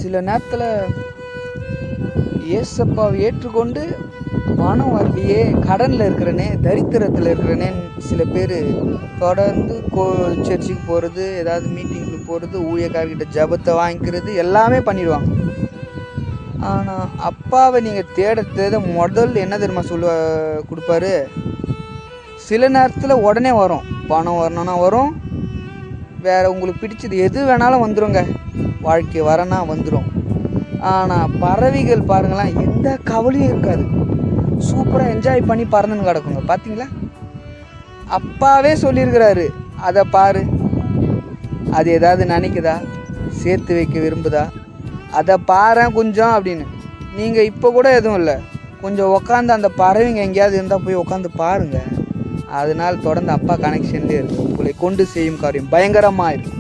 சில நேரத்தில் ஏசப்பாவை ஏற்றுக்கொண்டு பணம் வரலையே, கடனில் இருக்கிறனே, தரித்திரத்தில் இருக்கிறனே, சில பேர் தொடர்ந்து சர்ச்சுக்கு போகிறது, ஏதாவது மீட்டிங்களுக்கு போகிறது, ஊழியக்காரர்கிட்ட ஜபத்தை வாங்கிக்கிறது எல்லாமே பண்ணிடுவாங்க. ஆனால் அப்பாவை நீங்கள் தேட முதல் என்ன தெரியுமா கொடுப்பாரு? சில நேரத்தில் உடனே வரும், பணம் வரணும்னா வரும், வேறு உங்களுக்கு பிடிச்சது எது வேணாலும் வந்துடுங்க, வாழ்க்கை வரனா வந்துடும். ஆனால் பறவைகள் பாருங்களேன், எந்த கவலையும் இருக்காது, சூப்பராக என்ஜாய் பண்ணி பறந்துன்னு கிடக்குங்க. பார்த்தீங்களா? அப்பாவே சொல்லியிருக்கிறாரு, அதை பாரு, அது ஏதாவது நினைக்குதா, சேர்த்து வைக்க விரும்புதா, அதை பாரு கொஞ்சம் அப்படின்னு. நீங்கள் இப்போ கூட எதுவும் இல்லை, கொஞ்சம் உக்காந்து அந்த பறவைங்க எங்கேயாவது இருந்தால் போய் உட்காந்து பாருங்கள். அதனால் தொடர்ந்து அப்பா கனெக்ஷன்லேயே இருக்குது. உங்களை கொண்டு செய்யும் காரியம் பயங்கரமாக இருக்கும்.